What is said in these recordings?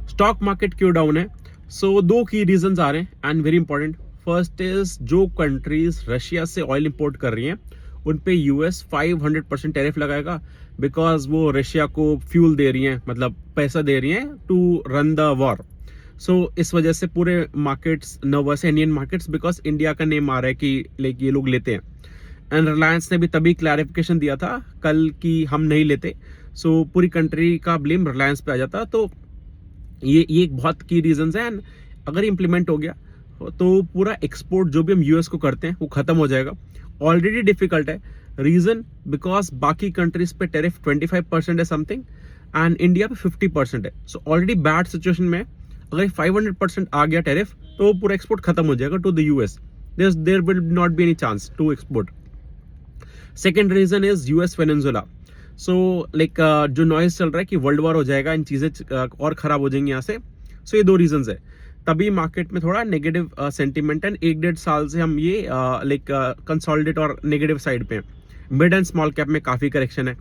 Stock market क्यों down है? सो दो की रीजंस आ रहे हैं and very important. First is जो कंट्रीज रशिया से ऑयल इंपोर्ट कर रही हैं उन पे यूएस 500% टैरिफ लगाएगा, बिकॉज वो रशिया को फ्यूल दे रही हैं, मतलब पैसा दे रही हैं टू रन द वॉर। सो इस वजह से पूरे मार्केट्स नर्वस है, इंडियन मार्केट्स, बिकॉज इंडिया का नेम आ रहा है कि लाइक ये लोग लेते हैं। एंड रिलायंस ने भी तभी क्लैरिफिकेशन दिया था कल कि हम नहीं लेते। सो पूरी कंट्री का ब्लेम रिलायंस पे आ जाता। तो ये एक बहुत की रीजंस है। एंड अगर इम्प्लीमेंट हो गया तो पूरा एक्सपोर्ट जो भी हम यूएस को करते हैं वो खत्म हो जाएगा। ऑलरेडी डिफिकल्ट है। रीजन बिकॉज बाकी कंट्रीज पे टैरिफ 25% है समथिंग एंड इंडिया पे 50% है। सो ऑलरेडी बैड सिचुएशन में अगर 500% आ गया टैरिफ तो पूरा एक्सपोर्ट खत्म हो जाएगा to the US. There will not be any chance to export. Second reason is US Venezuela. So like जो नॉइज चल रहा है कि वर्ल्ड वॉर हो जाएगा, इन चीजें और खराब हो जाएंगी यहाँ से। सो ये दो रीजंस है, तभी मार्केट में थोड़ा नेगेटिव सेंटीमेंट है। 1-1.5 साल से हम ये लाइक कंसोलिडेट और नेगेटिव साइड पे हैं। मिड एंड स्मॉल कैप में काफी करेक्शन है।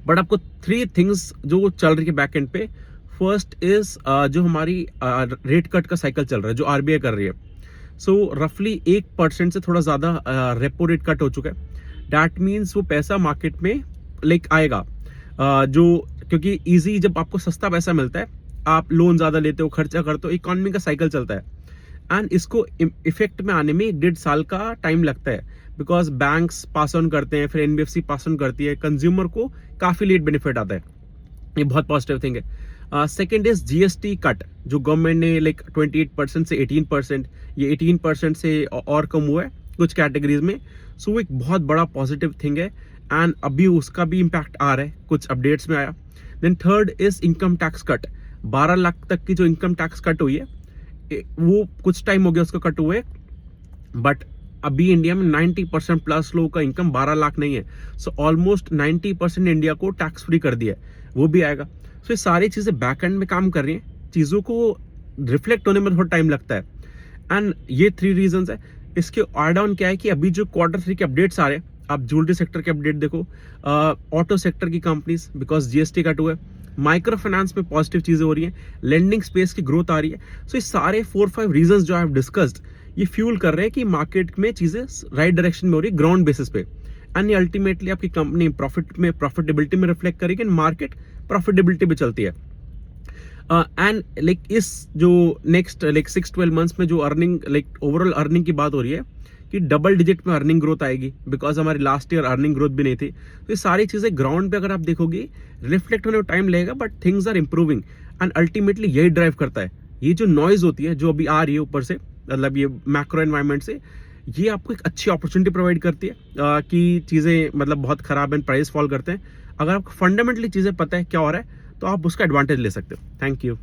बट आपको 3 थिंग्स जो चल रही है बैक एंड पे। फर्स्ट इज जो हमारी रेट कट का साइकिल चल रहा है जो आरबीआई कर रही है। सो रफली 1% से थोड़ा ज्यादा रेपो रेट कट हो चुका है। दैट मीन्स वो पैसा मार्केट में लाइक आएगा, जो क्योंकि इजी, जब आपको सस्ता पैसा मिलता है आप लोन ज्यादा लेते हो, खर्चा करते हो, इकोनॉमी का साइकिल चलता है। एंड इसको इफेक्ट में आने में 1.5 साल का टाइम लगता है, बिकॉज बैंक्स पास ऑन करते हैं, फिर एनबीएफसी पास ऑन करती है, कंज्यूमर को काफी लेट बेनिफिट आता है। ये बहुत पॉजिटिव थिंग है। सेकेंड इज जीएसटी कट, जो गवर्नमेंट ने लाइक 28% से 18%, ये 18% से और कम हुआ है कुछ कैटेगरीज में। सो वो एक बहुत बड़ा पॉजिटिव थिंग है एंड अभी उसका भी इम्पैक्ट आ रहा है, कुछ अपडेट्स में आया। Then third is income tax cut. 12 lakh तक की जो इनकम टैक्स कट हुई है वो कुछ टाइम हो गया उसको कट हुए, बट अभी इंडिया में 90% प्लस लोगों का इनकम 12 लाख नहीं है। सो ऑलमोस्ट 90% इंडिया को टैक्स फ्री कर दिया है, वो भी आएगा। सो ये सारी चीजें बैक एंड में काम कर रही हैं, चीजों को रिफ्लेक्ट होने में थोड़ा टाइम लगता है। एंड ये 3 रीजंस है। इसके एड ऑन क्या है कि अभी जो Q3 के अपडेट्स आ रहे हैं, आप ज्वेलरी सेक्टर के अपडेट देखो, ऑटो सेक्टर की कंपनीज बिकॉज जीएसटी कट हुआ है, माइक्रो फाइनेंस में पॉजिटिव चीजें हो रही हैं, लेंडिंग स्पेस की ग्रोथ आ रही है। सो ये सारे 4-5 रीजंस जो आई हैव डिस्कस्ड ये फ्यूल कर रहे हैं कि मार्केट में चीजें राइट डायरेक्शन में हो रही है ग्राउंड बेसिस पे। एंड ये अल्टीमेटली आपकी कंपनी प्रॉफिटेबिलिटी में रिफ्लेक्ट करेगी एंड मार्केट प्रॉफिटेबिलिटी पे चलती है। एंड लाइक इस जो नेक्स्ट लाइक 6-12 मंथ्स में जो अर्निंग लाइक ओवरऑल अर्निंग की बात हो रही है कि डबल डिजिट में अर्निंग ग्रोथ आएगी, बिकॉज हमारी लास्ट ईयर अर्निंग ग्रोथ भी नहीं थी। तो ये सारी चीजें ग्राउंड पे अगर आप देखोगे रिफ्लेक्ट होने में टाइम लगेगा, but things are improving and ultimately यही ड्राइव करता है। ये जो नॉइज होती है जो अभी आ रही है ऊपर से, मतलब ये मैक्रो एनवायरनमेंट से, ये आपको एक अच्छी अपॉर्चुनिटी प्रोवाइड करती है कि चीजें मतलब बहुत खराब है, प्राइस फॉल करते हैं। अगर आपको फंडामेंटली चीजें पता है क्या हो रहा है तो आप उसका एडवांटेज ले सकते हो। Thank you.